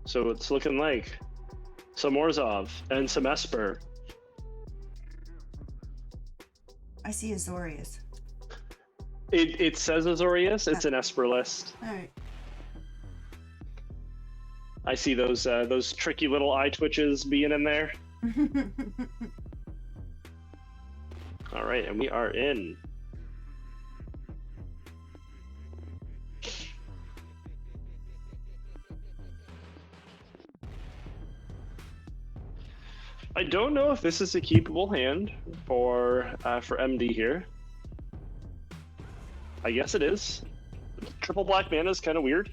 So it's looking like some Orzhov and some Esper. I see Azorius. It says Azorius. It's an Esper list. All right. I see those tricky little eye twitches being in there. All right, and we are in. I don't know if this is a keepable hand for MD here. I guess it is. Triple black mana is kind of weird.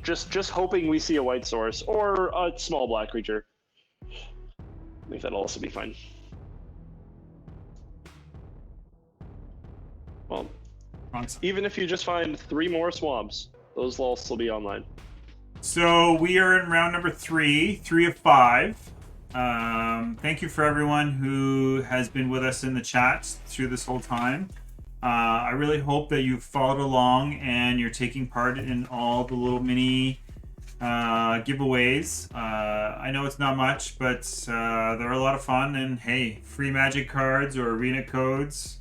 Just hoping we see a white source or a small black creature. I think that'll also be fine. Well, even if you just find 3 more swamps, those will also be online. So we are in round number 3 of 5. Thank you for everyone who has been with us in the chat through this whole time. I really hope that you've followed along and you're taking part in all the little mini giveaways. I know it's not much, but they're a lot of fun. And hey, free magic cards or arena codes.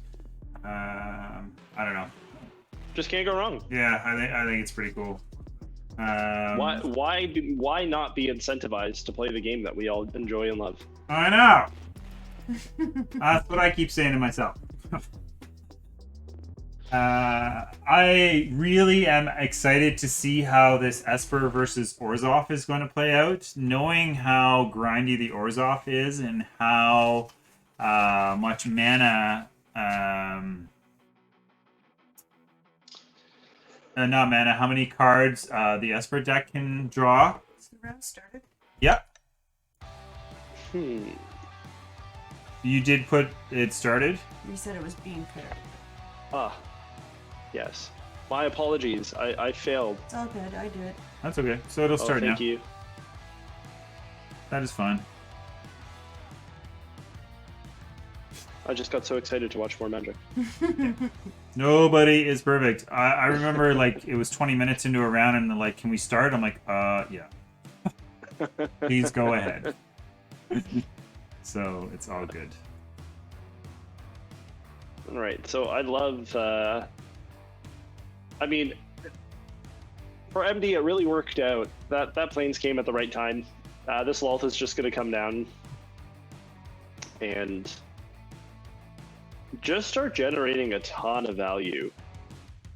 I don't know. Just can't go wrong. Yeah, I think it's pretty cool. Why not be incentivized to play the game that we all enjoy and love? I know. That's what I keep saying to myself. I really am excited to see how this Esper versus Orzhov is going to play out, knowing how grindy the Orzhov is and how much mana not mana, how many cards the Esper deck can draw. Is the round started? Yep. You did put it started? You said it was being put out. Ah, yes. My apologies. I failed. It's all good. I do it. That's okay. So it'll start now. Thank you. That is fun. I just got so excited to watch more Magic. Nobody is perfect. I remember like it was 20 minutes into a round and they're like, can we start? I'm like, yeah. Please go ahead. So it's all good. All right. So I love. I mean, for MD, it really worked out. That Plains came at the right time. This Lolth is just going to come down and just start generating a ton of value.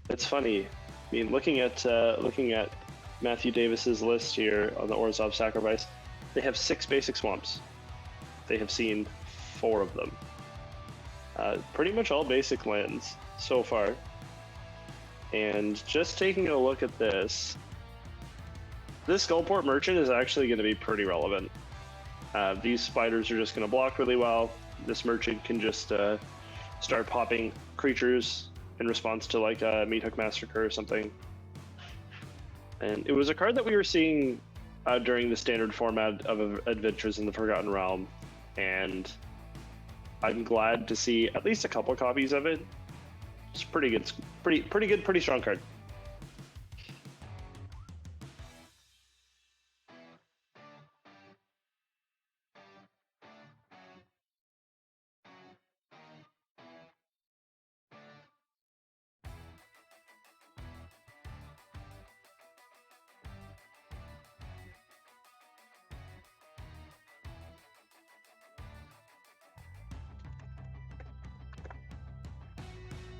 It's funny. I mean, looking at Matthew Davis's list here on the Orzhov Sacrifice, they have 6 basic swamps. They have seen 4 of them. Pretty much all basic lands so far. And just taking a look at this Skullport Merchant is actually going to be pretty relevant. These spiders are just going to block really well. This Merchant can just start popping creatures in response to like a Meathook Massacre or something. And it was a card that we were seeing during the standard format of Adventures in the Forgotten Realm, and I'm glad to see at least a couple copies of it. It's pretty good, pretty strong card.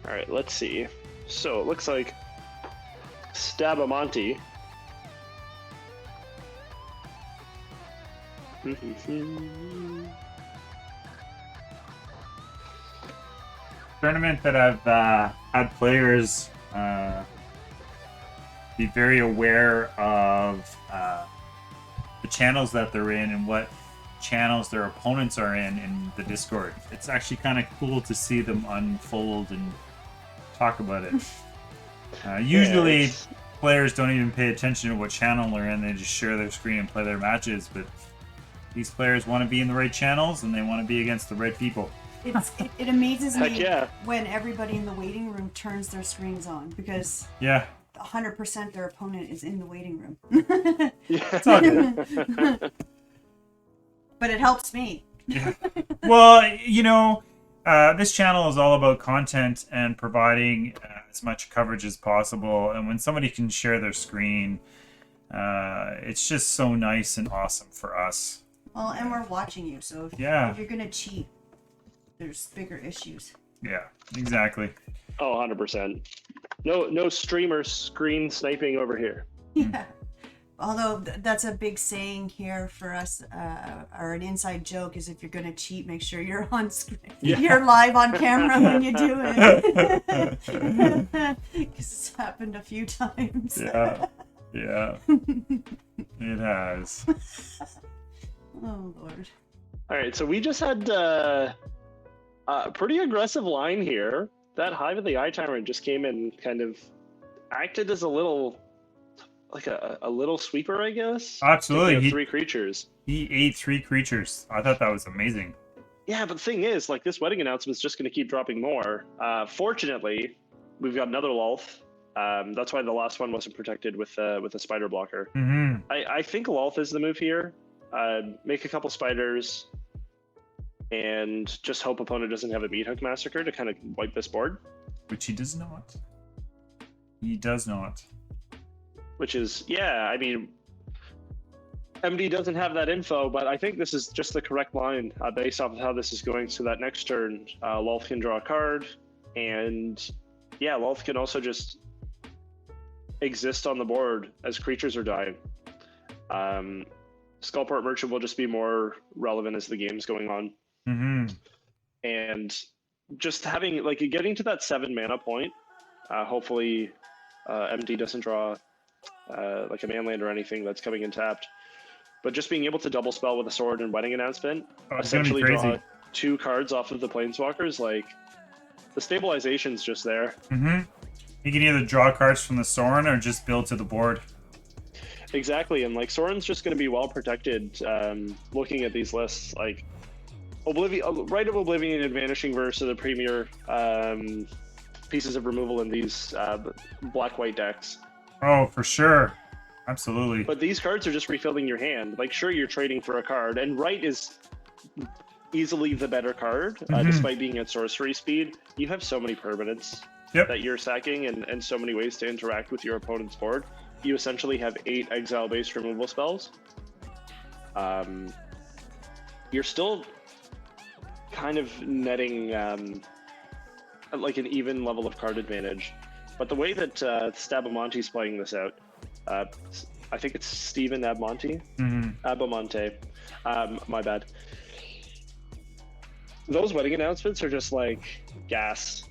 All right, let's see. So it looks like Stabamonte. Tournament that I've had players be very aware of the channels that they're in and what channels their opponents are in the Discord. It's actually kind of cool to see them unfold and talk about it. Usually players don't even pay attention to what channel they're in. They just share their screen and play their matches, but these players want to be in the right channels and they want to be against the right people. It amazes me yeah. when everybody in the waiting room turns their screens on, because Yeah. 100% their opponent is in the waiting room. It's all good. But it helps me. Yeah. Well, you know, this channel is all about content and providing as much coverage as possible. And when somebody can share their screen, it's just so nice and awesome for us. Well, and we're watching you, so if you're gonna cheat, there's bigger issues. Yeah, exactly. Oh, 100%. No streamer screen sniping over here. Yeah. Although that's a big saying here for us, or an inside joke, is if you're gonna cheat, make sure you're on screen. Yeah. You're live on camera when you do it. Because it's happened a few times. Yeah, it has. Oh Lord. All right, so we just had a pretty aggressive line here. That Hive of the Eye Tyrant just came in, kind of acted as a little, like a little sweeper, I guess. Absolutely. Three creatures. He ate 3 creatures. I thought that was amazing. Yeah, but the thing is, like, this wedding announcement is just going to keep dropping more. Fortunately, we've got another Lolth. That's why the last one wasn't protected with a spider blocker. Mm-hmm. I think Lolth is the move here. Make a couple spiders, and just hope opponent doesn't have a Meat Hook Massacre to kind of wipe this board. Which he does not. He does not. Which is, yeah, I mean, MD doesn't have that info, but I think this is just the correct line based off of how this is going. So that next turn, Lolth can draw a card, and yeah, Lolth can also just exist on the board as creatures are dying. Skullport Merchant will just be more relevant as the game's going on. Mm-hmm. And just having, like, getting to that 7 mana point, hopefully MD doesn't draw like a manland or anything that's coming in tapped. But just being able to double spell with a sword and wedding announcement, essentially draw 2 cards off of the planeswalkers, like, the stabilization's just there. Mm-hmm. You can either draw cards from the Sorin or just build to the board. Exactly, and like Sorin's just going to be well protected. Looking at these lists, like Rite of Oblivion and Vanishing Verse are the premier pieces of removal in these black-white decks. Oh, for sure. Absolutely. But these cards are just refilling your hand. Like, sure, you're trading for a card, and Rite is easily the better card, despite being at sorcery speed. You have so many permanents that you're sacking, and so many ways to interact with your opponent's board. You essentially have 8 exile-based removal spells. You're still kind of netting like an even level of card advantage. But the way that Stabamonte's playing this out, I think it's Steven Abmonte? Abamonte. My bad. Those wedding announcements are just like gas.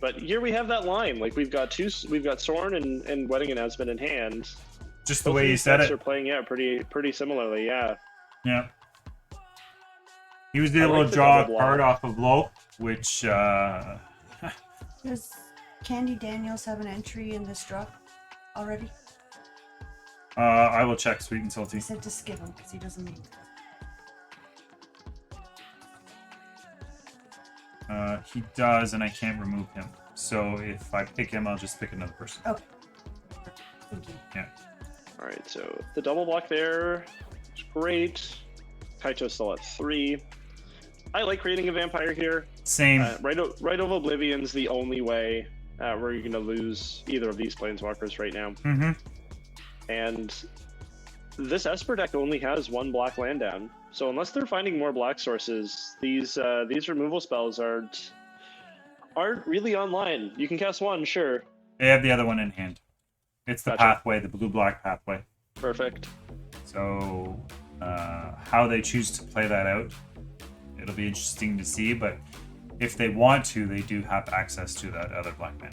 But here we have that line. Like, we've got Sorin and wedding announcement in hand. Just the way you said it. Are playing out pretty similarly, yeah. Yeah. He was able to draw a card off of Low, which Does Candy Daniels have an entry in this draw already? I will check Sweet and Salty. I said to skip him because he doesn't need He does, and I can't remove him. So if I pick him, I'll just pick another person. Okay. Thank you. Yeah. All right, so the double block there is great. Kaito's still at 3. I like creating a vampire here. Same. Rite of Oblivion's the only way where you're going to lose either of these planeswalkers right now. Mm-hmm. And this Esper deck only has 1 black land down. So unless they're finding more black sources, these removal spells aren't really online. You can cast 1, sure. They have the other one in hand. It's the pathway, the blue-black pathway. Perfect. So how they choose to play that out, it'll be interesting to see. But if they want to, they do have access to that other black man.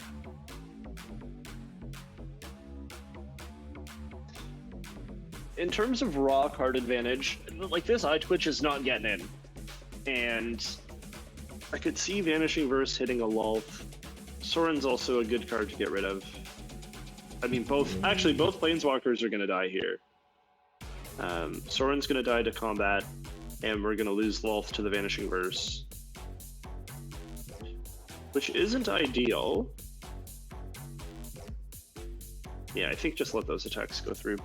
In terms of raw card advantage, like, this Eye Twitch is not getting in. And I could see Vanishing Verse hitting a Lolth. Sorin's also a good card to get rid of. I mean, both Planeswalkers are going to die here. Sorin's going to die to combat, and we're going to lose Lolth to the Vanishing Verse. Which isn't ideal. Yeah, I think just let those attacks go through.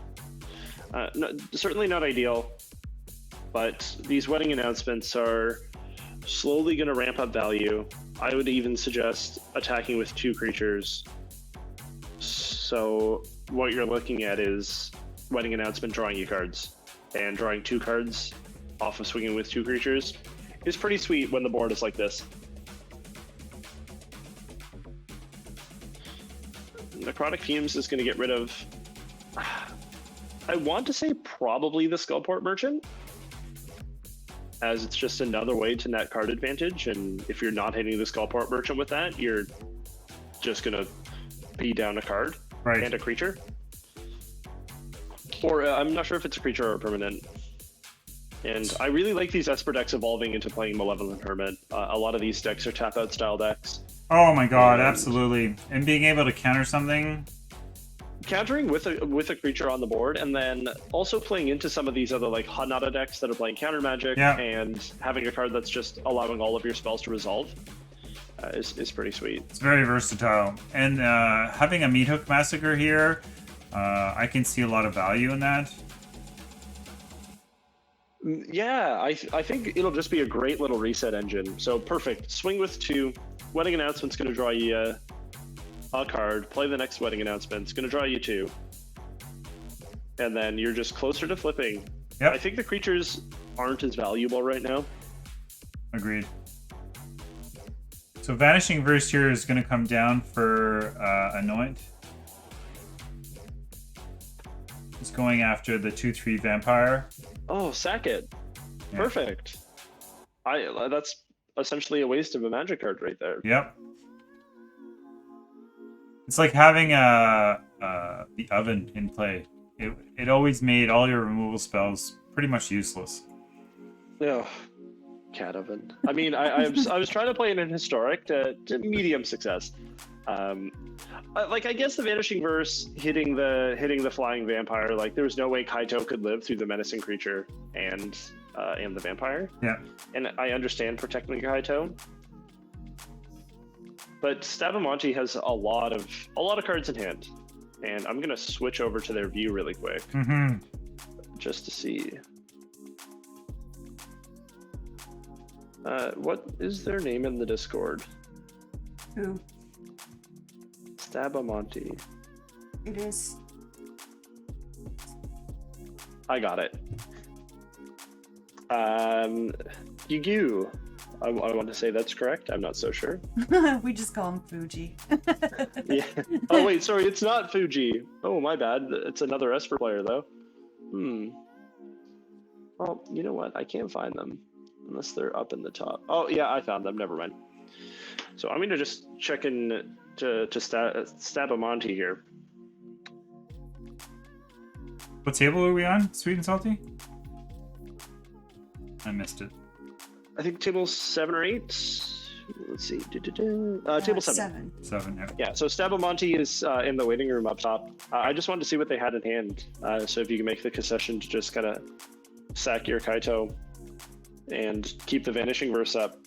Certainly not ideal, but these wedding announcements are slowly going to ramp up value. I would even suggest attacking with 2 creatures. So what you're looking at is wedding announcement drawing you cards, and drawing 2 cards off of swinging with 2 creatures is pretty sweet when the board is like this. Necrotic Fumes is going to get rid of, I want to say probably the Skullport Merchant, as it's just another way to net card advantage, and if you're not hitting the Skullport Merchant with that, you're just going to be down a card and a creature. Or I'm not sure if it's a creature or a permanent. And I really like these Esper decks evolving into playing Malevolent Hermit. A lot of these decks are tap-out style decks. Oh my god, absolutely. And being able to counter something. Countering with a creature on the board, and then also playing into some of these other like Hanada decks that are playing counter magic, and having a card that's just allowing all of your spells to resolve is pretty sweet. It's very versatile. And having a Meat Hook Massacre here, I can see a lot of value in that. Yeah, I think it'll just be a great little reset engine. So perfect. Swing with 2. Wedding Announcement's going to draw you a card. Play the next Wedding Announcement. It's going to draw you 2. And then you're just closer to flipping. Yep. I think the creatures aren't as valuable right now. Agreed. So Vanishing Verse here is going to come down for Anoint. It's going after the 2/3 Vampire. Oh, sack it. Yeah. Perfect. That's essentially a waste of a magic card right there. Yep. It's like having the Oven in play. It always made all your removal spells pretty much useless. Yeah. Cat Oven. I mean, I was trying to play it in Historic to medium success. Like, I guess the Vanishing Verse hitting the Flying Vampire, like there was no way Kaito could live through the Menacing Creature and the Vampire. Yeah. And I understand protecting Kaito, but Stabamonte has a lot of cards in hand, and I'm gonna switch over to their view really quick, just to see. What is their name in the Discord? Who? Stabamonte. It is. I got it. Yugu. I want to say that's correct. I'm not so sure. We just call him Fuji. Yeah. Oh wait, sorry, it's not Fuji. Oh, my bad. It's another Esper player though. Well, you know what? I can't find them unless they're up in the top. Oh yeah, I found them. Never mind. So I'm gonna just check in to Stabamonte here. What table are we on? Sweet and salty? I missed it. I think table 7 or 8. Let's see. Table 7. 7, yeah. Yeah, so Stabamonte is in the waiting room up top. I just wanted to see what they had in hand. So if you can make the concession to just kind of sack your Kaito and keep the Vanishing Verse up.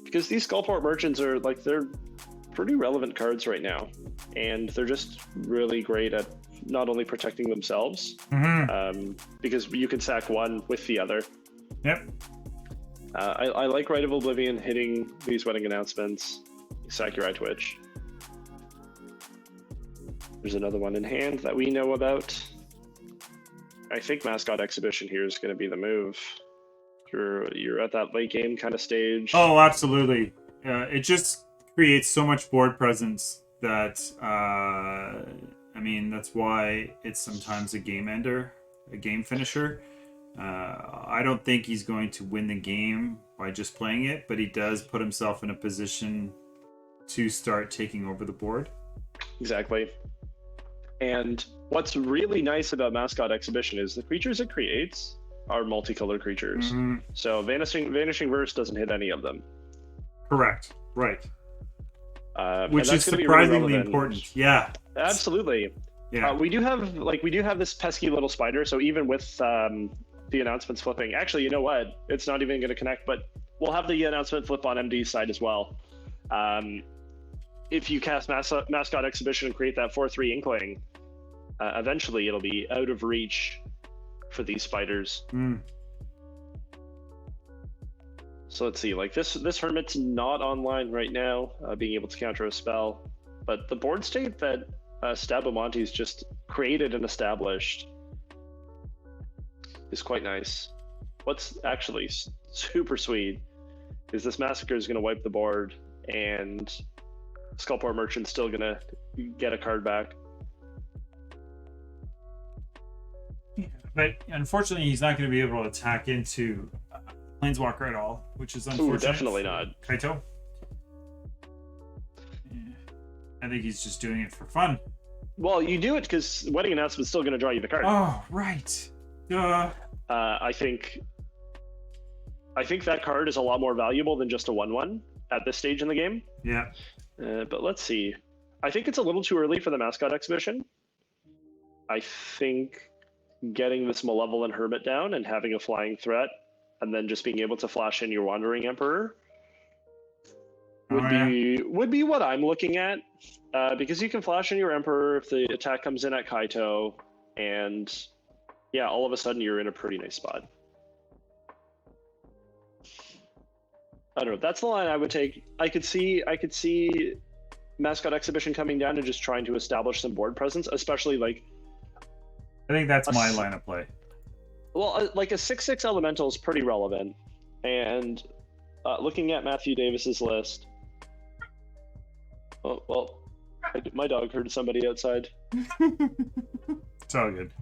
Because these Skullport Merchants are, like, they're pretty relevant cards right now. And they're just really great at not only protecting themselves, because you can sack one with the other. Yep. I like Rite of Oblivion hitting these Wedding Announcements. Sakurai Twitch. There's another one in hand that we know about. I think Mascot Exhibition here is going to be the move. You're at that late game kind of stage. Oh, absolutely. It just creates so much board presence that, I mean, that's why it's sometimes a game ender, a game finisher. I don't think he's going to win the game by just playing it, but he does put himself in a position to start taking over the board. Exactly. And what's really nice about Mascot Exhibition is the creatures it creates are multicolored creatures. So Vanishing Verse doesn't hit any of them. Correct. Right. Which is surprisingly important. Yeah. Absolutely. Yeah. We do have this pesky little spider. So even with the announcements flipping, actually, you know what? It's not even going to connect, but we'll have the announcement flip on MD's side as well. If you cast Mascot Exhibition and create that 4/3 Inkling, eventually it'll be out of reach for these spiders. So let's see, like this Hermit's not online right now, being able to counter a spell, but the board state that Stabamonte's just created and established is quite nice. What's actually super sweet is this Massacre is going to wipe the board, and Skullport Merchant's still going to get a card back. Yeah, but unfortunately, he's not going to be able to attack into Planeswalker at all, which is unfortunate. Ooh, definitely not. Kaito. Yeah. I think he's just doing it for fun. Well, you do it because Wedding Announcement's still going to draw you the card. Oh, right. Duh. I think that card is a lot more valuable than just a 1/1 at this stage in the game. Yeah. But let's see. I think it's a little too early for the Mascot Exhibition. I think getting this Malevolent Hermit down and having a flying threat, and then just being able to flash in your Wandering Emperor would be what I'm looking at, because you can flash in your Emperor if the attack comes in at Kaito, and yeah, all of a sudden you're in a pretty nice spot. I don't know. That's the line I would take. I could see Mascot Exhibition coming down and just trying to establish some board presence, especially like. I think that's my line of play. Well, like a 6/6 Elemental is pretty relevant, and looking at Matthew Davis's list. Oh well, my dog heard somebody outside. It's all good.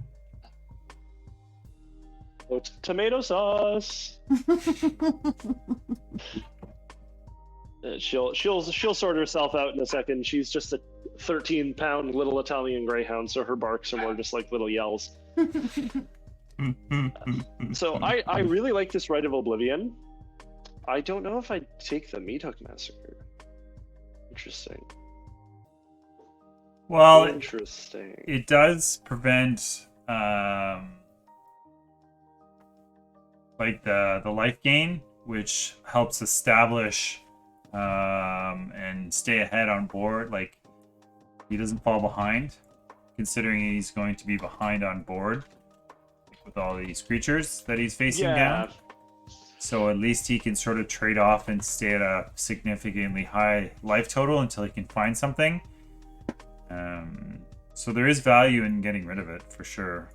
Oh, tomato sauce. She'll sort herself out in a second. She's just a 13-pound little Italian greyhound, so her barks are more just like little yells. So I really like this Rite of Oblivion. I don't know if I'd take the Meathook Massacre. Interesting. Well, interesting. It does prevent like the life gain, which helps establish and stay ahead on board. Like, he doesn't fall behind, considering he's going to be behind on board with all these creatures that he's facing down. So at least he can sort of trade off and stay at a significantly high life total until he can find something. So there is value in getting rid of it, for sure.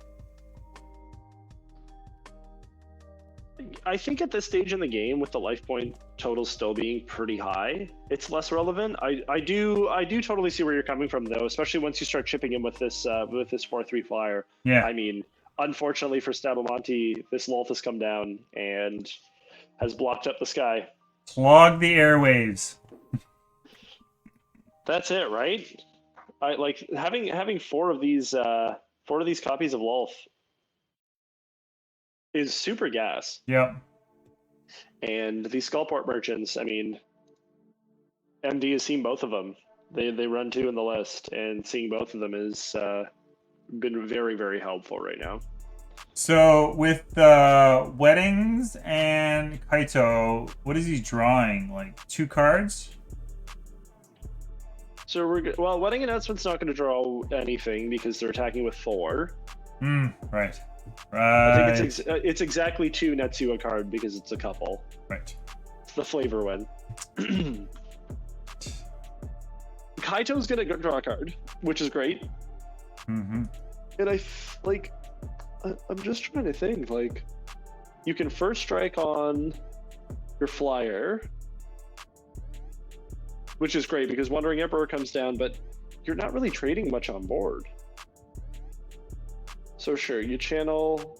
I think at this stage in the game, with the life point totals still being pretty high, it's less relevant. I do totally see where you're coming from, though, especially once you start chipping in with this 4/3 flyer. Yeah. I mean, unfortunately for Stabamonte, this Lolth has come down and has blocked up the sky. Clog the airwaves. That's it, right? I like having four of these copies of Lolth is super gas. Yep. And these Skullport Merchants, I mean, MD has seen both of them. They run two in the list, and seeing both of them has been very, very helpful right now. So with the Weddings and Kaito, what is he drawing? Like 2 cards? So well, Wedding Announcement's not going to draw anything because they're attacking with 4. Right. I think it's exactly 2 Netsu a card because it's a couple. Right. It's the flavor win. Kaito's going to draw a card, which is great. Mm-hmm. And I'm just trying to think, like, you can first strike on your flyer, which is great because Wandering Emperor comes down, but you're not really trading much on board. So sure, you channel,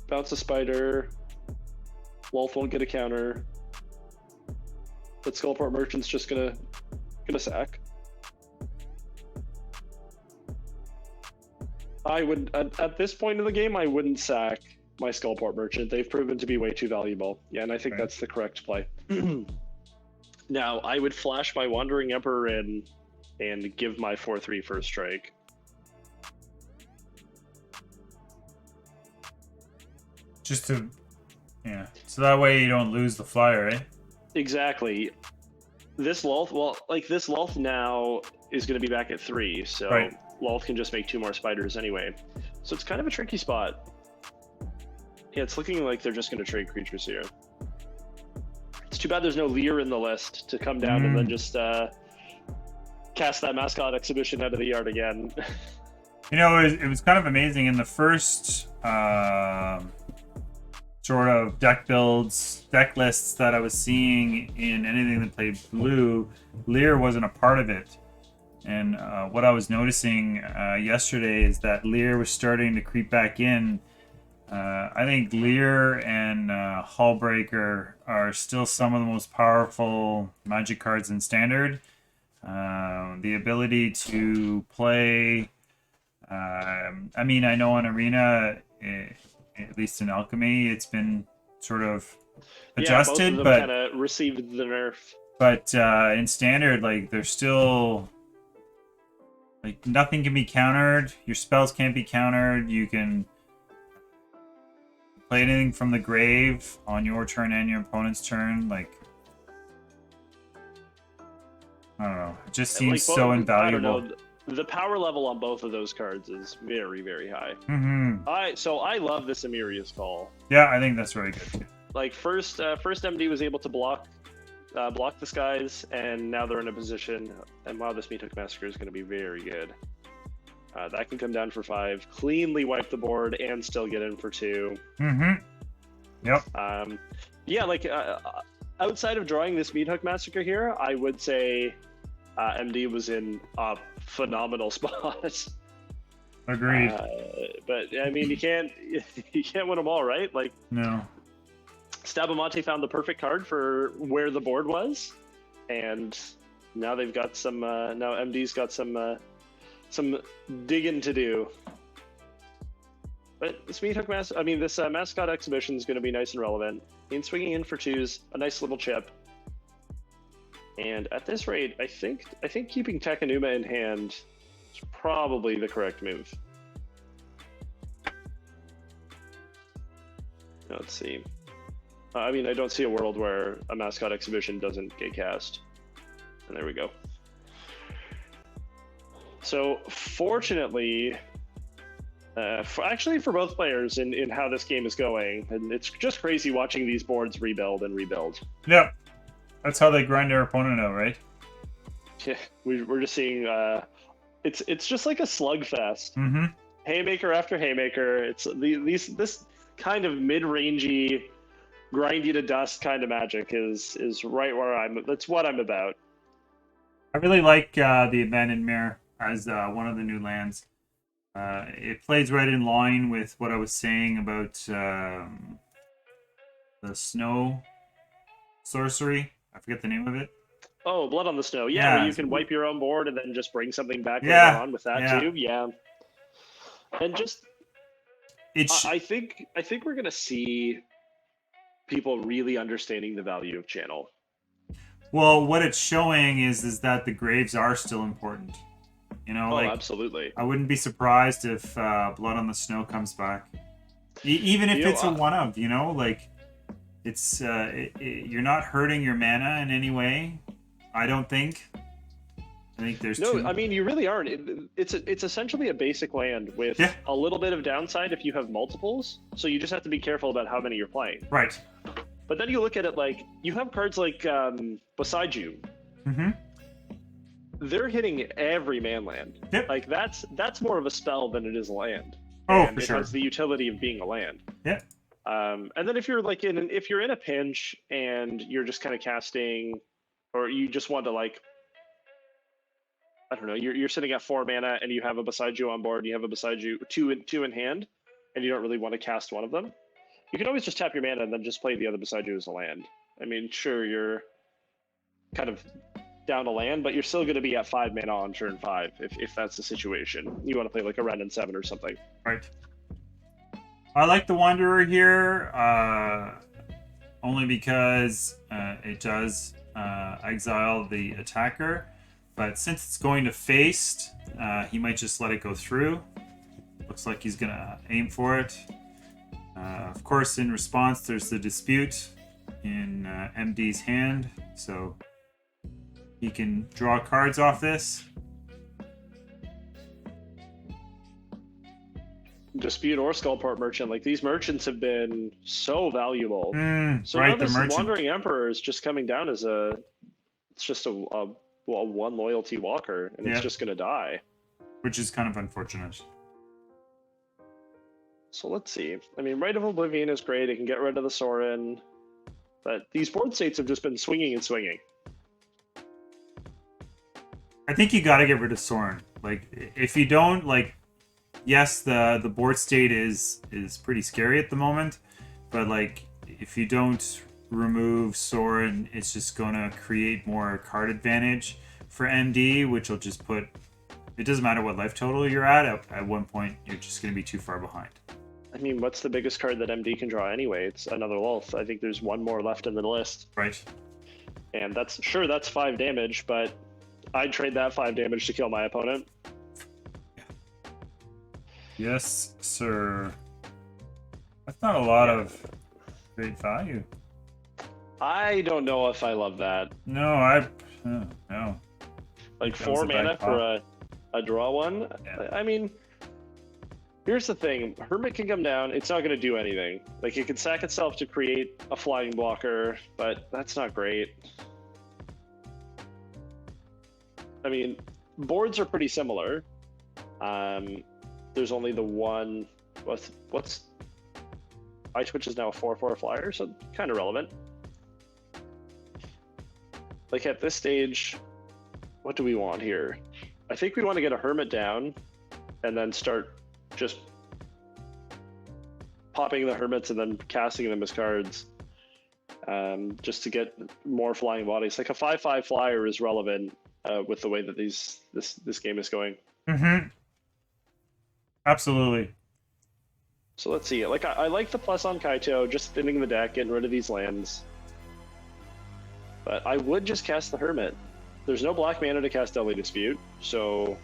bounce a spider, Wolf won't get a counter, but Skullport Merchant's just gonna sack. I would at this point in the game, I wouldn't sack my Skullport Merchant. They've proven to be way too valuable. Yeah, and I think that's the correct play. Now, I would flash my Wandering Emperor in and give my 4/3 first strike. Just to, yeah. So that way you don't lose the flyer, eh? Exactly. This Lolth, well, like this Lolth now is going to be back at 3. So right. Lolth can just make 2 more spiders anyway. So it's kind of a tricky spot. Yeah, it's looking like they're just going to trade creatures here. It's too bad there's no Lear in the list to come down and then just cast that mascot exhibition out of the yard again. You know, it was kind of amazing in the first sort of deck lists that I was seeing in anything that played blue. Lear wasn't a part of it. And what I was noticing yesterday is that Lear was starting to creep back in. I think Lear and Hullbreaker are still some of the most powerful Magic cards in Standard. The ability to play... I mean, I know in Arena, at least in Alchemy, it's been sort of adjusted, both of them but kind of received the nerf. But in Standard, like, there's still... Like, nothing can be countered. Your spells can't be countered. You can play anything from the grave on your turn and your opponent's turn. Like, I don't know. It just seems so invaluable. I don't know. The power level on both of those cards is very, very high. So I love this Amiria's Call. Yeah, I think that's very good too. Like, first MD was able to block the skies, and now they're in a position, and wow, this Meathook Massacre is going to be very good. That can come down for 5, cleanly wipe the board, and still get in for 2. Yep. Yeah, like, outside of drawing this Meathook Massacre here, I would say MD was in a phenomenal spot. Agreed. But, I mean, you can't win them all, right? Like, no. Stabamante found the perfect card for where the board was, and now they've got some. Now MD's got some digging to do. But this mascot exhibition is going to be nice and relevant. In swinging in for 2s, a nice little chip. And at this rate, I think keeping Takenuma in hand is probably the correct move. Let's see. I mean, I don't see a world where a mascot exhibition doesn't get cast. And there we go. So, fortunately, actually for both players in how this game is going, and it's just crazy watching these boards rebuild and rebuild. Yep. That's how they grind their opponent out, right? Yeah, we're just seeing, it's just like a slugfest. Haymaker after haymaker. It's this kind of mid-rangey, grindy to dust kind of magic is right where that's what I'm about. I really like the Abandoned Mare as one of the new lands. It plays right in line with what I was saying about the snow sorcery. I forget the name of it. Oh, Blood on the Snow. Yeah, where you can wipe your own board and then just bring something back later on with that too. Yeah. And just I think we're gonna see people really understanding the value of channel. Well, what it's showing is that the graves are still important. You know, absolutely. I wouldn't be surprised if Blood on the Snow comes back, even if it's a one of. You know, like it's you're not hurting your mana in any way. I don't think. I think there's I mean, you really aren't. It's essentially a basic land with a little bit of downside if you have multiples. So you just have to be careful about how many you're playing. Right. But then you look at it like you have cards like Beside You. They're hitting every man land. Yep. Like that's more of a spell than it is a land. Oh, and for it sure. has the utility of being a land. Yeah. And then if you're like if you're in a pinch and you're just kind of casting, or you just want to like, I don't know, you're sitting at 4 mana and you have a Beside You on board, and you have a Beside You two in hand, and you don't really want to cast one of them. You can always just tap your mana and then just play the other Beside You as a land. I mean, sure, you're kind of down a land, but you're still going to be at 5 mana on turn 5 if that's the situation. You want to play like a Ren and 7 or something. Right. I like the Wanderer here, only because it does exile the attacker, but since it's going to face, he might just let it go through. Looks like he's going to aim for it. Of course, in response, there's the Dispute in MD's hand, so he can draw cards off this. Dispute or Skullport Merchant. Like, these merchants have been so valuable. So right, now the this merchant. Wandering Emperor is just coming down as it's just a one loyalty walker, and it's just going to die. Which is kind of unfortunate. So let's see. I mean, Rite of Oblivion is great. It can get rid of the Sorin. But these board states have just been swinging and swinging. I think you got to get rid of Sorin. Like, if you don't, like, yes, the board state is pretty scary at the moment, but like, if you don't remove Sorin, it's just gonna create more card advantage for MD, which will just put. It doesn't matter what life total you're at one point, you're just gonna be too far behind. I mean, what's the biggest card that MD can draw anyway? It's another Lulth. I think there's one more left in the list. Right. And that's 5 damage, but I'd trade that 5 damage to kill my opponent. Yes, sir. That's not a lot of great value. I don't know if I love that. No, no. Like, That was 4 a bad mana for a draw one? Yeah. I mean, here's the thing. Hermit can come down. It's not going to do anything. Like, it can sack itself to create a flying blocker, but that's not great. I mean, boards are pretty similar. There's only the one. What's iTwitch is now a 4/4 flyer, so kind of relevant. Like, at this stage, what do we want here? I think we want to get a Hermit down, and then start just popping the Hermits and then casting them as cards, just to get more flying bodies. Like, a 5/5 flyer is relevant with the way that this game is going. Mm-hmm. Absolutely. So let's see. Like, I like the plus on Kaito, just thinning the deck, getting rid of these lands. But I would just cast the Hermit. There's no black mana to cast Deadly Dispute, so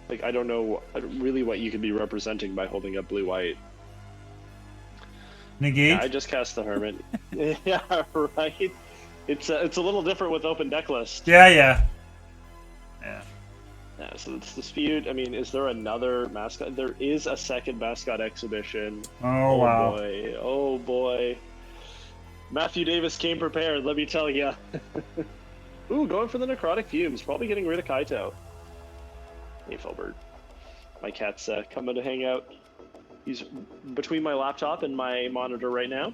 like, I don't know really what you could be representing by holding up blue-white. Negate? Yeah, I just cast the Hermit. Yeah, right. It's a little different with open deck list. Yeah. Yeah, so it's Dispute. I mean, is there another mascot? There is a second mascot exhibition. Oh, wow. Boy. Oh, boy. Matthew Davis came prepared, let me tell you. Ooh, going for the Necrotic Fumes. Probably getting rid of Kaito. Hey, Filbert. My cat's coming to hang out. He's between my laptop and my monitor right now.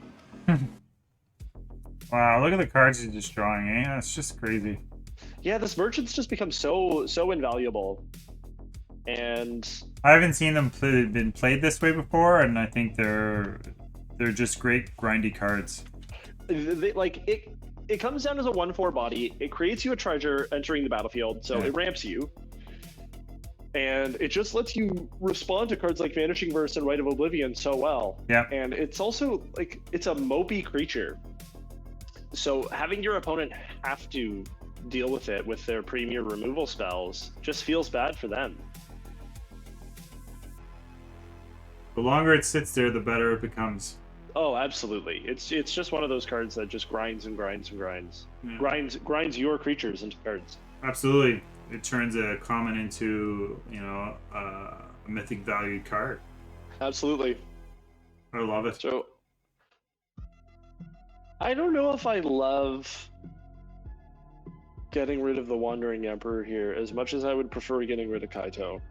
Wow, look at the cards he's just drawing, eh? That's just crazy. Yeah, this Merchant's just become so invaluable. And I haven't seen them been played this way before, and I think they're just great grindy cards. It comes down as a 1/4 body. It creates you a treasure entering the battlefield, so it ramps you. And it just lets you respond to cards like Vanishing Verse and Rite of Oblivion so well. Yeah. And it's also, like, it's a mopey creature. So having your opponent have to deal with it with their premier removal spells just feels bad for them. The longer it sits there, the better it becomes. Oh, absolutely. It's just one of those cards that just grinds and grinds and grinds. Yeah. Grinds your creatures into cards. Absolutely. It turns a common into, a mythic valued card. Absolutely. I love it. So, I don't know if I love getting rid of the Wandering Emperor here as much as I would prefer getting rid of Kaito.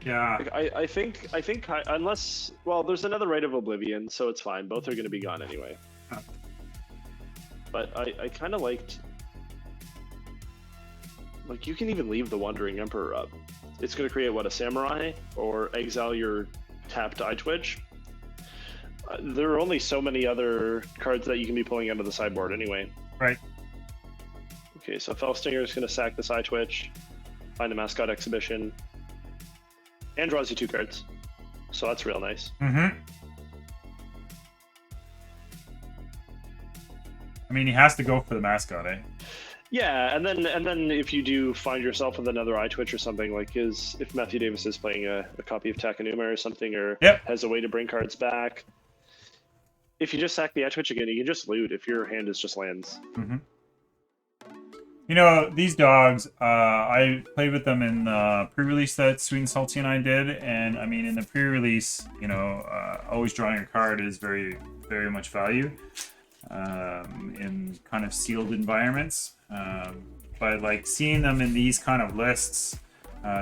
Yeah. Like, I think unless, well, there's another Rite of Oblivion, so it's fine. Both are going to be gone anyway. Huh. But I kind of liked, like, you can even leave the Wandering Emperor up. It's going to create, what, a Samurai? Or exile your tapped iTwitch? There are only so many other cards that you can be pulling out of the sideboard anyway. Right. Okay, so Felstinger is going to sack this iTwitch, find a Mascot Exhibition, and draws you 2 cards. So that's real nice. Mm-hmm. I mean, he has to go for the mascot, eh? Yeah, and then if you do find yourself with another iTwitch or something, like if Matthew Davis is playing a copy of Takanuma or something, or has a way to bring cards back, if you just sack the iTwitch again, you can just loot if your hand is just lands. Mm-hmm. You know, these dogs, I played with them in the pre-release that Sweet and Salty and I did, and I mean, in the pre-release, you know, always drawing a card is very, very much value in kind of sealed environments. But like seeing them in these kind of lists,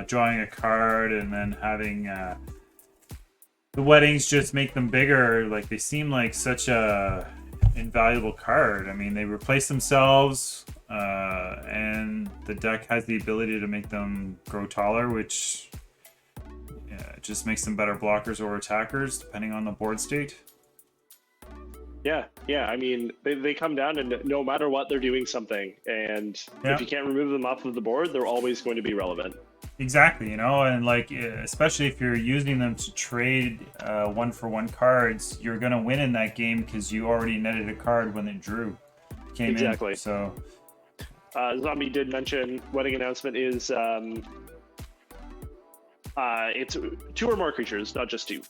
drawing a card and then having the weddings just make them bigger, like they seem like such a invaluable card. I mean, they replace themselves. And the deck has the ability to make them grow taller, which just makes them better blockers or attackers, depending on the board state. Yeah. I mean, they come down and no matter what, they're doing something. And if you can't remove them off of the board, they're always going to be relevant. Exactly, you know, and like, especially if you're using them to trade 1-for-1 cards, you're going to win in that game because you already netted a card when it came in. So... Zombie did mention wedding announcement is it's 2 or more creatures, not just 2.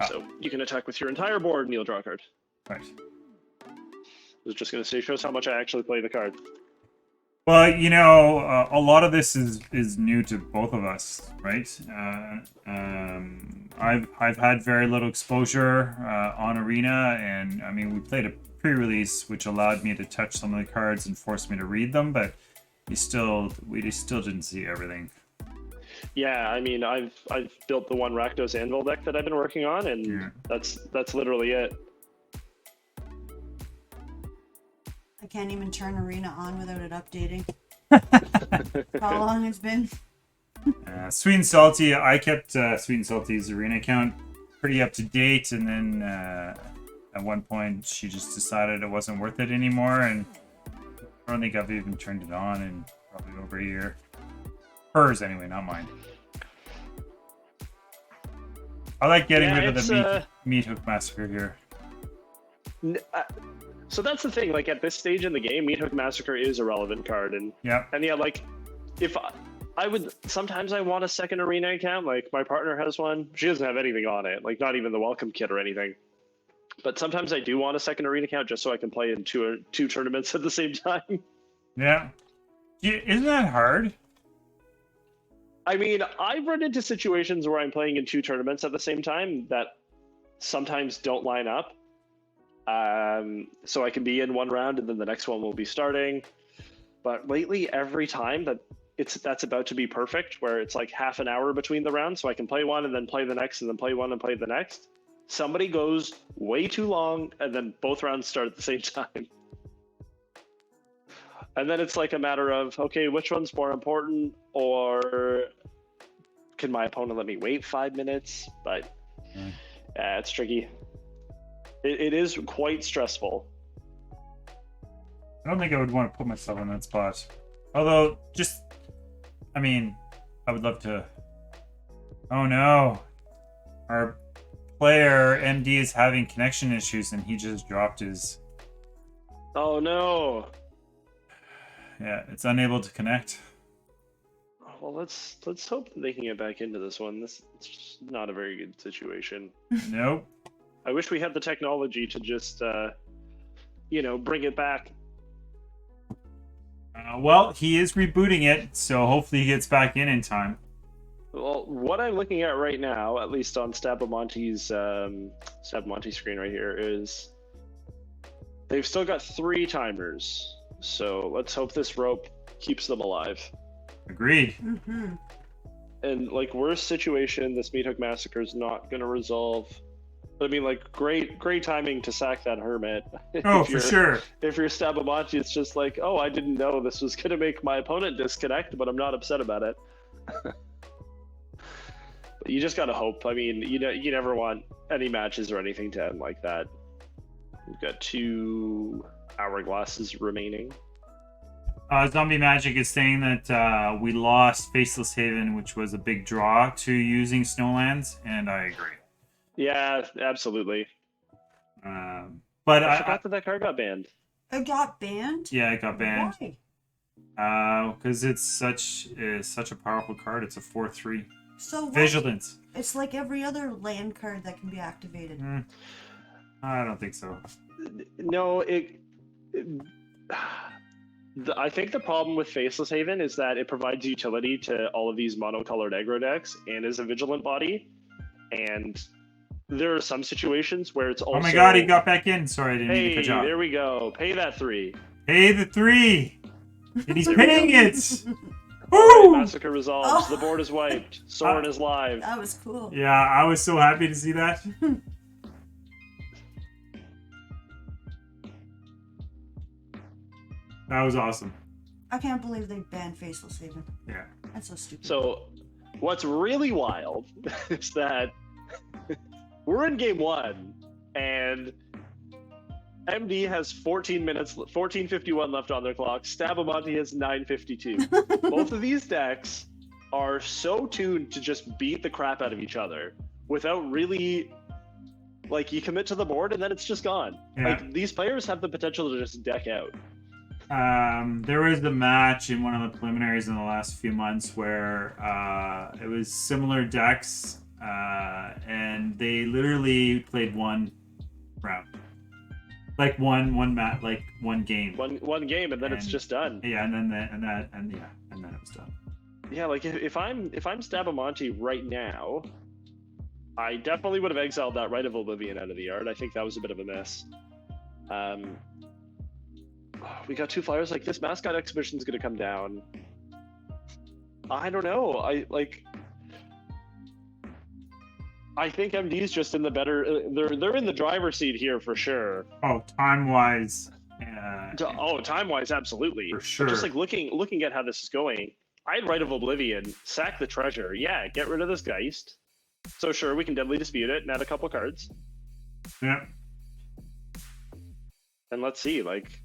So you can attack with your entire board and you'll draw a card. Right. I was just going to say, shows how much I actually play the card. Well, you know, a lot of this is new to both of us, right? I've had very little exposure on Arena, and I mean, we played a pre-release, which allowed me to touch some of the cards and forced me to read them, but we still didn't see everything. Yeah, I mean, I've built the one Rakdos Anvil deck that I've been working on, and that's literally it. I can't even turn Arena on without it updating. How long it's been? Sweet and Salty, I kept Sweet and Salty's Arena account pretty up to date, and then at one point she just decided it wasn't worth it anymore, and I don't think I've even turned it on in probably over a year. Hers anyway, not mine. I like getting rid of the meat hook massacre here. So that's the thing, like at this stage in the game, Meat Hook Massacre is a relevant card, and yeah, like if I would sometimes I want a second Arena account, like my partner has one. She doesn't have anything on it, like not even the welcome kit or anything. But sometimes I do want a second Arena account just so I can play in two tournaments at the same time. Yeah. Isn't that hard? I mean, I've run into situations where I'm playing in 2 tournaments at the same time that sometimes don't line up. So I can be in one round and then the next one will be starting. But lately, every time that's about to be perfect, where it's like half an hour between the rounds, so I can play one and then play the next and then play one and play the next. Somebody goes way too long and then both rounds start at the same time. And then it's like a matter of, okay, which one's more important, or can my opponent let me wait 5 minutes? But it's tricky. It is quite stressful. I don't think I would want to put myself in that spot. Although, I mean, I would love to... Oh no! Our player, MD, is having connection issues and he just dropped his... Oh no! Yeah, it's unable to connect. Well, let's hope that they can get back into this one. It's just not a very good situation. Nope. I wish we had the technology to just, bring it back. Well, he is rebooting it, so hopefully he gets back in time. Well, what I'm looking at right now, at least on Stabamonte's screen right here, is they've still got 3 timers. So let's hope this rope keeps them alive. Agreed. Mm-hmm. And like worst situation, this Meat Hook Massacre is not going to resolve. But I mean, like great timing to sack that Hermit. Oh, for sure. If you're Stabamonte, it's just like, oh, I didn't know this was going to make my opponent disconnect, but I'm not upset about it. But you just got to hope. I mean, you never want any matches or anything to end like that. We've got 2 hourglasses remaining. Zombie Magic is saying that we lost Faceless Haven, which was a big draw to using Snowlands, and I agree. Yeah, absolutely. But I forgot that card got banned. It got banned? Yeah, it got banned. Why? Because it's such a powerful card. It's a 4/3. So what? Vigilance. It's like every other land card that can be activated. I don't think so. No, I think the problem with Faceless Haven is that it provides utility to all of these monocolored aggro decks and is a vigilant body. And there are some situations where it's also. Oh my god, he got back in. Sorry, I didn't mean to cut you off. There we go. Pay that 3. Pay the 3. And he's paying it. Right, Woo! Massacre resolves. Oh. The board is wiped. Soren is live. That was cool. Yeah, I was so happy to see that. That was awesome. I can't believe they banned Faceless Haven. Yeah. That's so stupid. So, what's really wild is that we're in game 1, and MD has 14:51 left on their clock. Stabamonte has 9:52. Both of these decks are so tuned to just beat the crap out of each other without really, like, you commit to the board and then it's just gone. Yeah. Like, these players have the potential to just deck out. There was the match in one of the preliminaries in the last few months where it was similar decks, and they literally played one round, like one game. One game, and then it's just done. Yeah, and then it was done. Yeah, like if I'm Stabamonte right now, I definitely would have exiled that Rite of Oblivion out of the yard. I think that was a bit of a miss. We got 2 flyers. Like, this mascot exhibition is going to come down. I don't know. I think MD's just in the better. They're in the driver's seat here for sure. Oh, time wise. Time wise, absolutely. For sure. But just like looking at how this is going, I'd Rite of Oblivion, sack the treasure. Yeah, get rid of this Geist. So sure, we can deadly dispute it and add a couple cards. Yeah. And let's see. Like,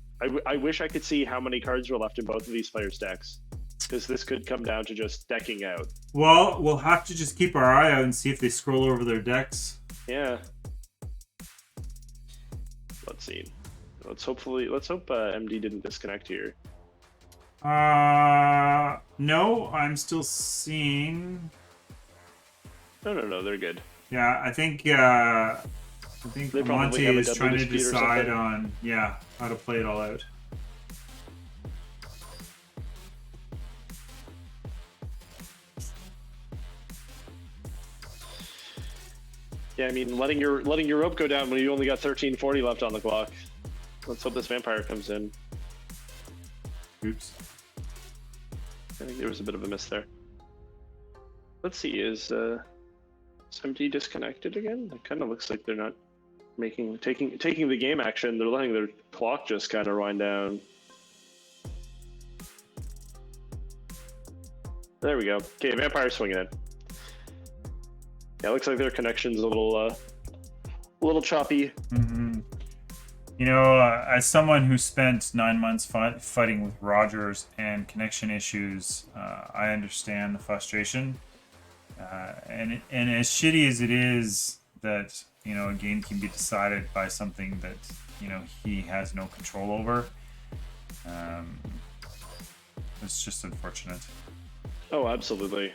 I wish I could see how many cards were left in both of these players' decks, because this could come down to just decking out. Well, we'll have to just keep our eye out and see if they scroll over their decks. Yeah. Let's see. Let's hope MD didn't disconnect here. No, I'm still seeing. No, they're good. Yeah, I think They probably Monty have a is double trying to dispute or decide something. on how to play it all out. Yeah, I mean, letting your rope go down when you only got 13:40 left on the clock. Let's hope this vampire comes in. Oops. I think there was a bit of a miss there. Let's see, is MD disconnected again? It kind of looks like they're not taking the game action. They're letting their clock just kind of wind down. There we go. Okay, vampire swinging in. Yeah, looks like their connection's a little choppy. Mm-hmm. You know, as someone who spent 9 months fighting with Rogers and connection issues, I understand the frustration. And as shitty as it is that, you know, a game can be decided by something that, you know, he has no control over, it's just unfortunate. Oh, absolutely.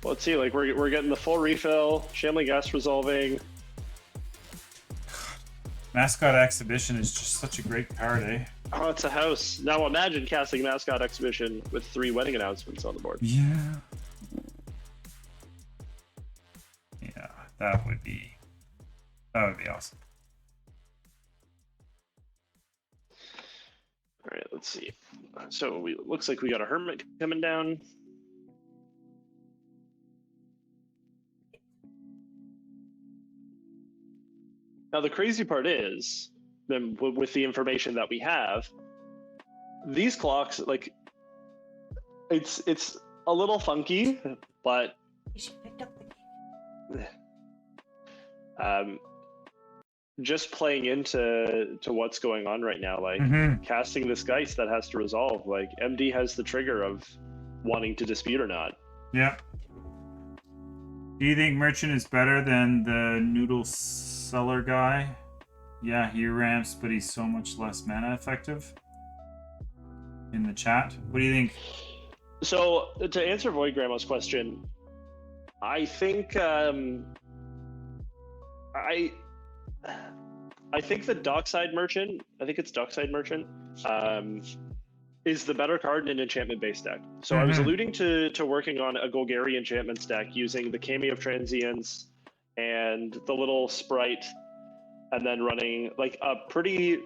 Well, let's see, like, we're getting the full refill, Shanley Gas resolving. Mascot Exhibition is just such a great card, eh? Oh, it's a house. Now imagine casting Mascot Exhibition with 3 wedding announcements on the board. Yeah. Yeah, that would be awesome. All right, let's see. So looks like we got a Hermit coming down. Now the crazy part is, then with the information that we have, these clocks, like, it's a little funky, but just playing into what's going on right now, like casting this Geist that has to resolve, like MD has the trigger of wanting to dispute or not. Yeah. Do you think Merchant is better than the Noodle Seller guy? Yeah, he ramps, but he's so much less mana effective. In the chat, what do you think? So to answer Void Grandma's question, I think I think the Dockside Merchant, I think it's Dockside Merchant, is the better card in an enchantment-based deck. So I was alluding to working on a Golgari enchantments deck using the Cameo of Transience and the little sprite, and then running like a pretty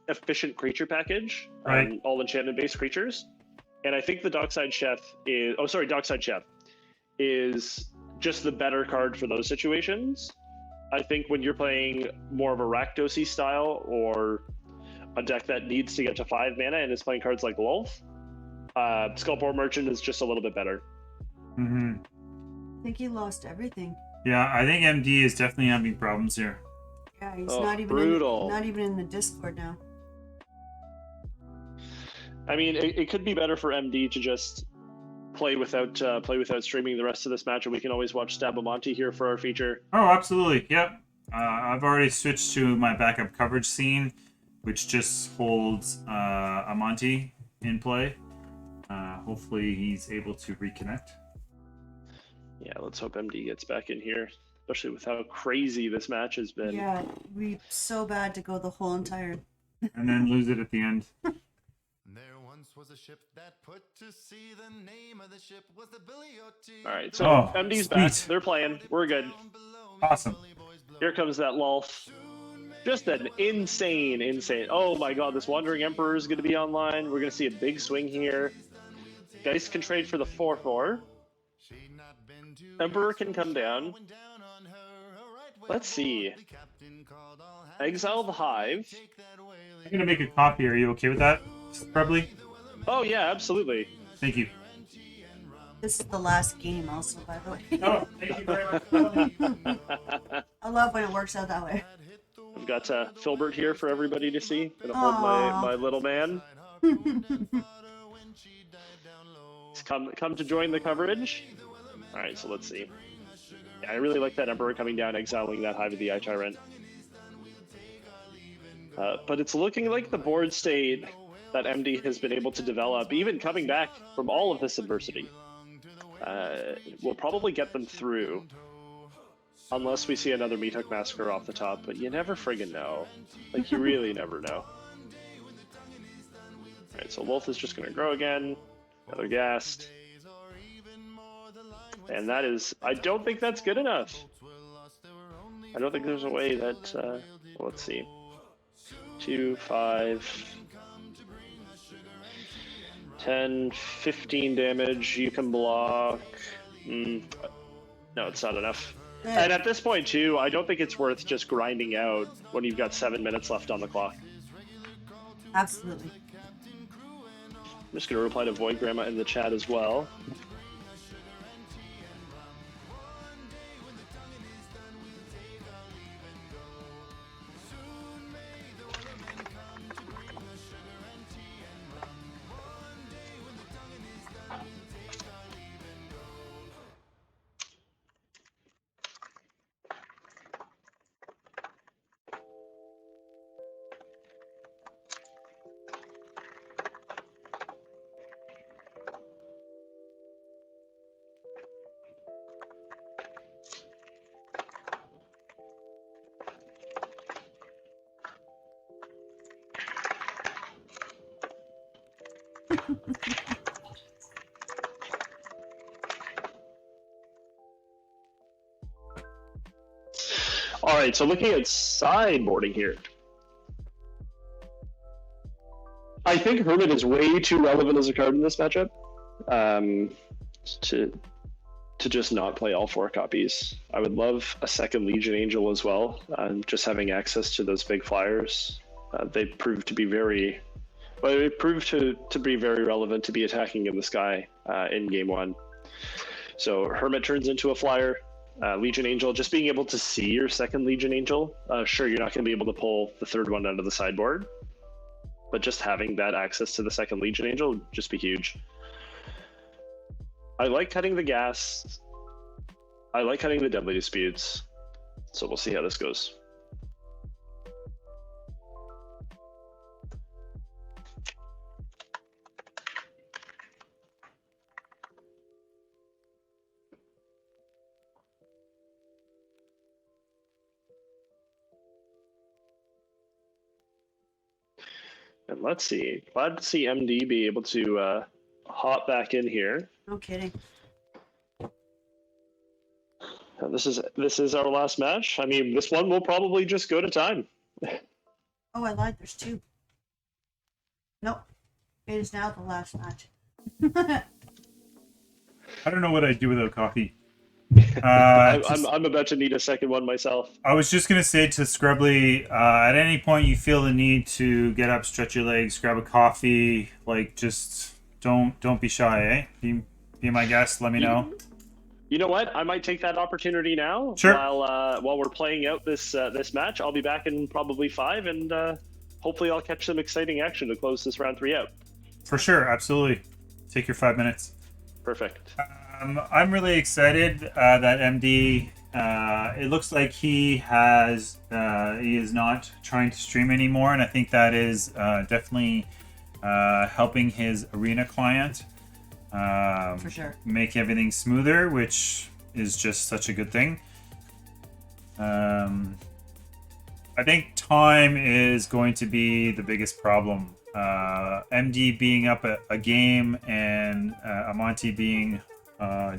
efficient creature package, Right. all enchantment-based creatures. And I think the Dockside Chef is just the better card for those situations. I think when you're playing more of a Rakdos-y style or a deck that needs to get to 5 mana and is playing cards like Lolth, Skullport Merchant is just a little bit better. Mm-hmm. I think he lost everything. Yeah, I think MD is definitely having problems here. Yeah, he's Oh, not even brutal. not even in the Discord now. I mean, it could be better for MD to just play without streaming the rest of this match, and we can always watch Stabamonte here for our feature. Oh, absolutely. Yep. I've already switched to my backup coverage scene, which just holds Amonte in play. Hopefully he's able to reconnect. Yeah, let's hope MD gets back in here, especially with how crazy this match has been. Yeah, it'd be so bad to go the whole entire. And then lose it at the end. There once was a ship that put to sea. The name of the ship was the Billy O.T. All right, so Oh, MD's sweet. back. They're playing. We're good. Awesome. Here comes that Lolth. Just an insane. Oh my god, this Wandering Emperor is going to be online. We're going to see a big swing here. Geist can trade for the 4/4. Emperor can come down. Let's see. Exile the Hive. I'm going to make a copy. Are you okay with that, Probably. Oh yeah, absolutely. Thank you. This is the last game, also, by the way. Oh, thank you very much. I love when it works out that way. I've got Filbert here for everybody to see. Gonna hold my little man. He's come to join the coverage. All right, so let's see. Yeah, I really like that Emperor coming down, exiling that Hive of the Eye Tyrant. But it's looking like the board state that MD has been able to develop, even coming back from all of this adversity, will probably get them through. Unless we see another Meathook Massacre off the top, but you never friggin' know. Like, you really never know. Alright, so Wolf is just gonna grow again. Another Ghast. And that is... I don't think that's good enough. I don't think there's a way that... let's see. 2, 5... 10, 15 damage, you can block... No, it's not enough. And at this point, too, I don't think it's worth just grinding out when you've got 7 minutes left on the clock. Absolutely. I'm just going to reply to Void Grandma in the chat as well. All right, so looking at sideboarding here, I think Hermit is way too relevant as a card in this matchup to just not play all 4 copies. I would love a second Legion Angel as well, just having access to those big flyers. They proved to be very, very relevant to be attacking in the sky in game 1. So Hermit turns into a flyer. Legion Angel, just being able to see your second Legion Angel. Sure, you're not going to be able to pull the third one out of the sideboard, but just having that access to the second Legion Angel would just be huge. I like cutting the gas. I like cutting the Deadly Disputes. So we'll see how this goes. And let's see. Glad to see MD be able to hop back in here. No kidding. And this is our last match. I mean, this one will probably just go to time. Oh, I lied. There's 2. Nope. It is now the last match. I don't know what I'd do without coffee. I'm about to need a second one myself. I was just gonna say to Scrubbly, at any point you feel the need to get up, stretch your legs, grab a coffee, like just don't be shy, eh? Be my guest. Let me know. You know what? I might take that opportunity now. Sure. While we're playing out this match, I'll be back in probably 5, and hopefully I'll catch some exciting action to close this round 3 out. For sure, absolutely. Take your 5 minutes. Perfect. I'm really excited that MD. It looks like he is not trying to stream anymore, and I think that is definitely helping his Arena client For sure. make everything smoother, which is just such a good thing. I think time is going to be the biggest problem. MD being up a game and Amonte being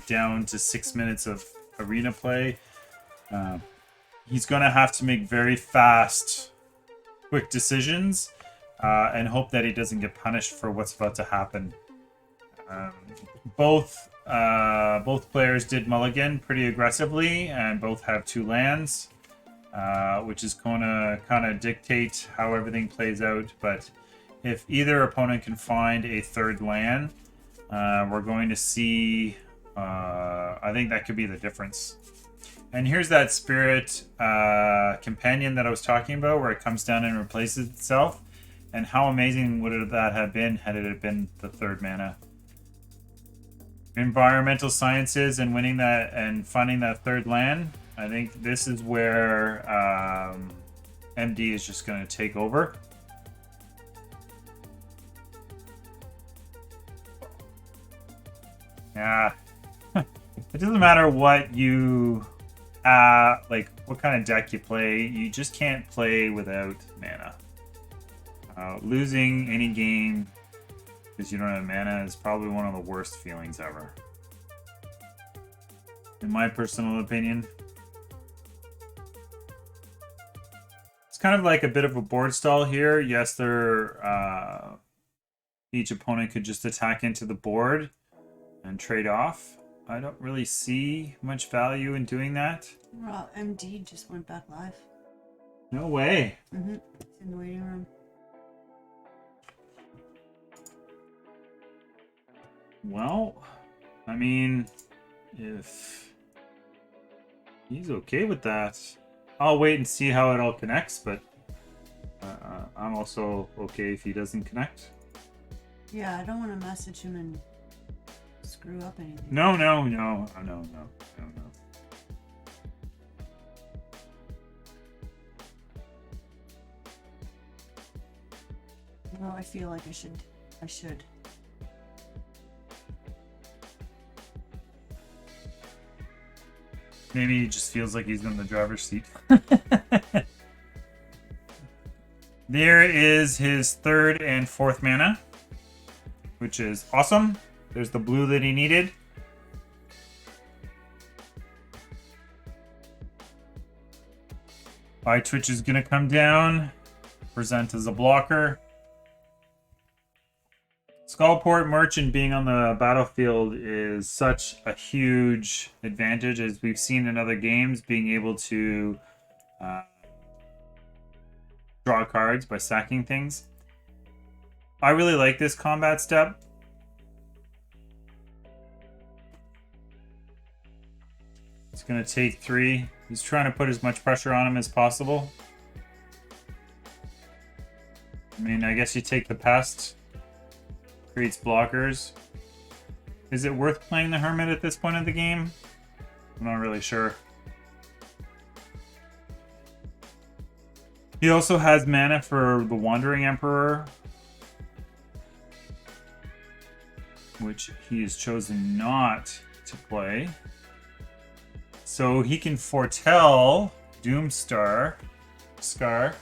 down to 6 minutes of arena play. He's going to have to make very fast, quick decisions and hope that he doesn't get punished for what's about to happen. Both players did mulligan pretty aggressively, and both have 2 lands, which is going to kind of dictate how everything plays out. But if either opponent can find a 3rd land, we're going to see, I think that could be the difference. And here's that spirit companion that I was talking about, where it comes down and replaces itself. And how amazing would that have been had it have been the 3rd mana? Environmental sciences and winning that and finding that 3rd land. I think this is where MD is just going to take over. Yeah, it doesn't matter what you like, what kind of deck you play. You just can't play without mana. Losing any game because you don't have mana is probably one of the worst feelings ever, in my personal opinion. It's kind of like a bit of a board stall here. Yes, each opponent could just attack into the board and trade off. I don't really see much value in doing that. Well, MD just went back live. No way. It's in the waiting room. Well, I mean, if he's okay with that, I'll wait and see how it all connects, but I'm also okay if he doesn't connect. Yeah, I don't want to message him and screw up anything. No. No, I feel like I should. Maybe he just feels like he's in the driver's seat. There is his 3rd and 4th mana, which is awesome. There's the blue that he needed. Twitch is going to come down, present as a blocker. Skullport Merchant being on the battlefield is such a huge advantage, as we've seen in other games, being able to draw cards by sacking things. I really like this combat step. It's going to take 3. He's trying to put as much pressure on him as possible. I mean, I guess you take the pest. Creates blockers. Is it worth playing the Hermit at this point of the game? I'm not really sure. He also has mana for the Wandering Emperor, which he has chosen not to play. So he can foretell Doomstar Scar.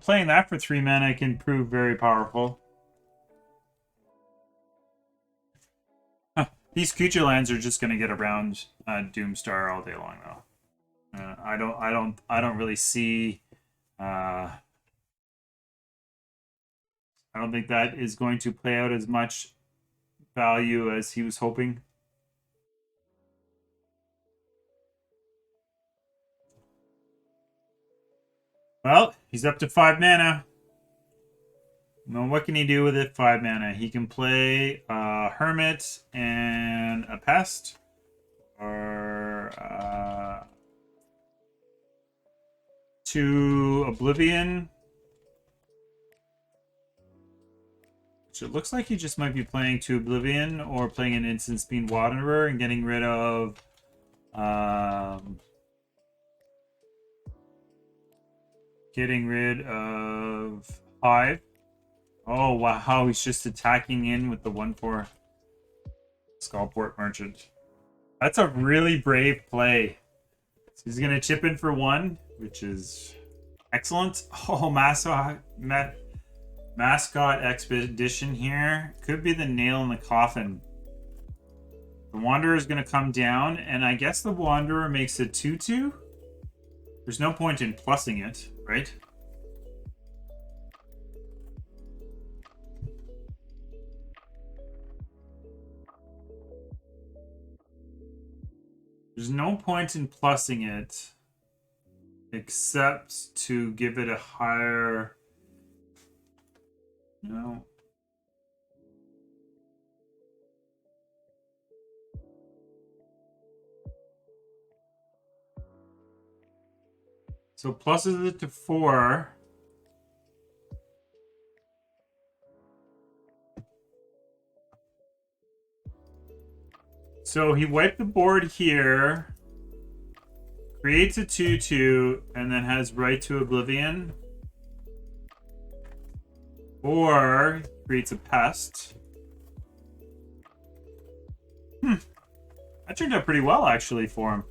Playing that for 3 mana can prove very powerful. These creature lands are just going to get around Doomstar all day long, though. I don't really see. I don't think that is going to play out as much value as he was hoping. Well, he's up to 5 mana. Well, what can he do with it? 5 mana. He can play Hermit and a Pest, or 2 Oblivion. So it looks like he just might be playing 2 Oblivion or playing an Instant Speed Wanderer and getting rid of Hive. Oh, wow, he's just attacking in with the 1/4 Skullport Merchant. That's a really brave play. So he's going to chip in for 1, which is excellent. Oh, Mascot Expedition here. Could be the nail in the coffin. The Wanderer is going to come down, and I guess the Wanderer makes it 2/2. There's no point in plussing it, right? There's no point in plussing it except to give it a higher... No. So pluses it to 4. So he wiped the board here, creates a 2/2, and then has right to Oblivion. Or creates a Pest. That turned out pretty well, actually, for him.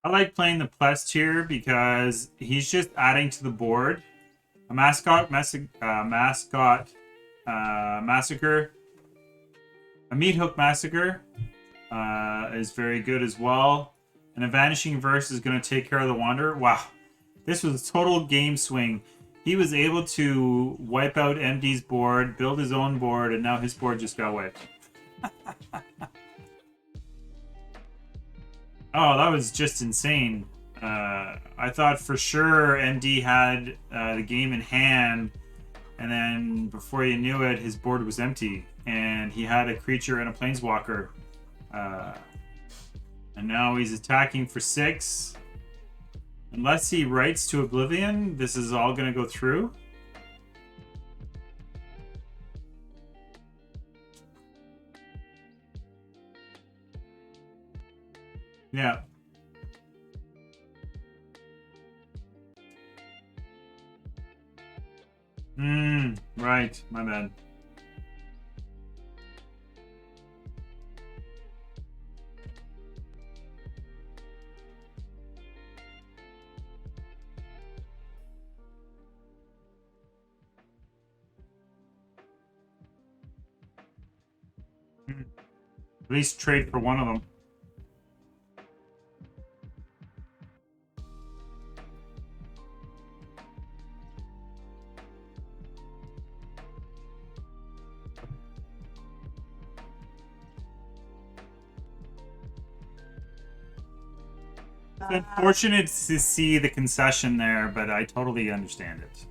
I like playing the Plest here because he's just adding to the board. A Massacre, a Meat Hook Massacre is very good as well. And a Vanishing Verse is going to take care of the Wanderer. Wow, this was a total game swing. He was able to wipe out MD's board, build his own board, and now his board just got wiped. Oh, that was just insane. I thought for sure MD had the game in hand, and then before you knew it, his board was empty, and he had a creature and a planeswalker. And now he's attacking for 6. Unless he writes to Oblivion, this is all going to go through. Yeah. Right. My bad. At least trade for one of them. It's unfortunate to see the concession there, but I totally understand it.